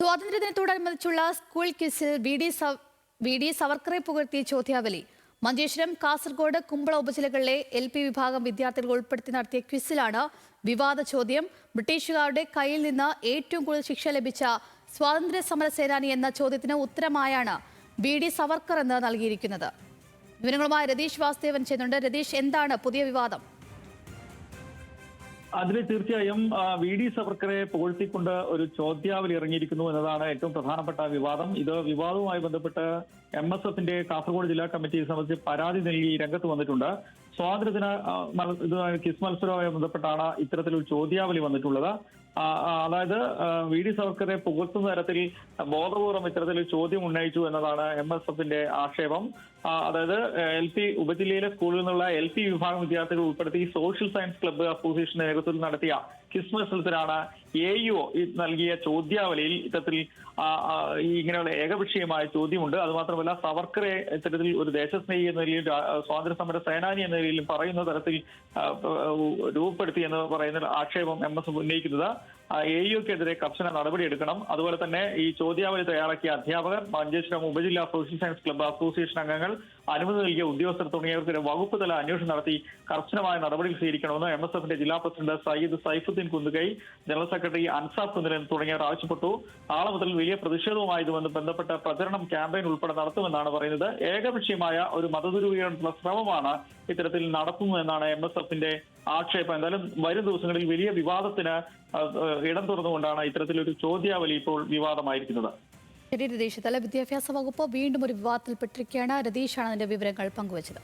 സ്വാതന്ത്ര്യദിനത്തോടനുബന്ധിച്ചുള്ള school ക്വിസിൽ V D സവർക്കറെ പുകഴ്ത്തിയ ചോദ്യാവലി മഞ്ചേശ്വരം, കാസർഗോഡ്, കുമ്പള ഉപജില്ലകളിലെ LP വിഭാഗം വിദ്യാർത്ഥികൾ ഉൾപ്പെടുത്തി നടത്തിയ ക്വിസിലാണ് വിവാദ ചോദ്യം. ബ്രിട്ടീഷുകാരുടെ കയ്യിൽ നിന്ന് ഏറ്റവും കൂടുതൽ ശിക്ഷ ലഭിച്ച സ്വാതന്ത്ര്യ സമര സേനാനി എന്ന ചോദ്യത്തിന് ഉത്തരമായാണ് വി ഡി സവർക്കർ എന്ന് നൽകിയിരിക്കുന്നത്. വിവരങ്ങളുമായി രതീഷ് വാസുദേവൻ ചെയ്യുന്നുണ്ട്. രതീഷ്, എന്താണ് പുതിയ വിവാദം? അതിൽ തീർച്ചയായും വി ഡി സവർക്കറെ പുകഴ്ത്തിക്കൊണ്ട് ഒരു ചോദ്യാവലി ഇറങ്ങിയിരിക്കുന്നു എന്നതാണ് ഏറ്റവും പ്രധാനപ്പെട്ട വിവാദം. ഇത് വിവാദവുമായി ബന്ധപ്പെട്ട് MSFന്റെ കാസർഗോഡ് ജില്ലാ കമ്മിറ്റിയെ സംബന്ധിച്ച് പരാതി നൽകി രംഗത്ത് വന്നിട്ടുണ്ട്. സ്വാതന്ത്ര്യദിന ക്വിസ് മത്സരവുമായി ബന്ധപ്പെട്ടാണ് ഇത്തരത്തിലൊരു ചോദ്യാവലി വന്നിട്ടുള്ളത്. അതായത് വി ഡി സവർക്കറെ പുകഴ്ത്തുന്ന തരത്തിൽ ബോധപൂർവം ഇത്തരത്തിലൊരു ചോദ്യം ഉന്നയിച്ചു എന്നതാണ് MSFന്റെ ആക്ഷേപം. അതായത് LP ഉപജില്ലയിലെ സ്കൂളിൽ നിന്നുള്ള LP വിഭാഗം വിദ്യാർത്ഥികൾ ഉൾപ്പെടുത്തി സോഷ്യൽ സയൻസ് ക്ലബ്ബ് അസോസിയേഷന്റെ നേതൃത്വത്തിൽ നടത്തിയ ക്വിസ് മത്സരത്തിലാണ് AEO നൽകിയ ചോദ്യാവലിയിൽ ഇത്തരത്തിൽ ഇങ്ങനെയുള്ള ഏകപക്ഷീയമായ ചോദ്യമുണ്ട്. അതുമാത്രമല്ല, സവർക്കറെ ഇത്തരത്തിൽ ഒരു ദേശസ്നേഹി എന്ന നിലയിൽ, സ്വാതന്ത്ര്യ സമര സേനാനി എന്ന നിലയിൽ പറയുന്ന തരത്തിൽ രൂപപ്പെടുത്തി എന്ന് പറയുന്ന ആക്ഷേപം MSF ഉന്നയിക്കുന്നത്. AEOക്കെതിരെ കർശന നടപടിയെടുക്കണം. അതുപോലെ തന്നെ ഈ ചോദ്യാവലി തയ്യാറാക്കിയ അധ്യാപകർ, മഞ്ചേശ്വരം ഉപജില്ലാ സോഷ്യൽ സയൻസ് ക്ലബ്ബ് അസോസിയേഷൻ അംഗങ്ങൾ, അനുമതി നൽകിയ ഉദ്യോഗസ്ഥർ തുടങ്ങിയവർക്കെതിരെ വകുപ്പ് തല അന്വേഷണം നടത്തി കർശനമായ നടപടികൾ സ്വീകരിക്കണമെന്ന് MSFന്റെ ജില്ലാ president Sayyid Saifuddin Kunnukai, general secretary Ansab Kunniran തുടങ്ങിയവർ ആവശ്യപ്പെട്ടു. നാളെ മുതൽ വലിയ പ്രതിഷേധവുമായി ഇതുമായി ബന്ധപ്പെട്ട പ്രചരണം, ക്യാമ്പയിൻ ഉൾപ്പെടെ നടത്തുമെന്നാണ് പറയുന്നത്. ഏകപക്ഷീയമായ ഒരു മതദുരുപയോഗത്തിനുള്ള ശ്രമമാണ് ഇത്തരത്തിൽ നടത്തുന്നതെന്നാണ് MSFന്റെ ആക്ഷേപം. എന്തായാലും വരും ദിവസങ്ങളിൽ വലിയ വിവാദത്തിന് ഇടം തുറന്നുകൊണ്ടാണ് ഇത്തരത്തിലൊരു ചോദ്യാവലി ഇപ്പോൾ വിവാദമായിരിക്കുന്നത്. ശരി രതീഷ്, വിദ്യാഭ്യാസ വകുപ്പ് വീണ്ടും ഒരു വിവാദത്തിൽപ്പെട്ടിരിക്കുകയാണ്. രതീഷാണ് അതിന്റെ വിവരങ്ങൾ പങ്കുവച്ചത്.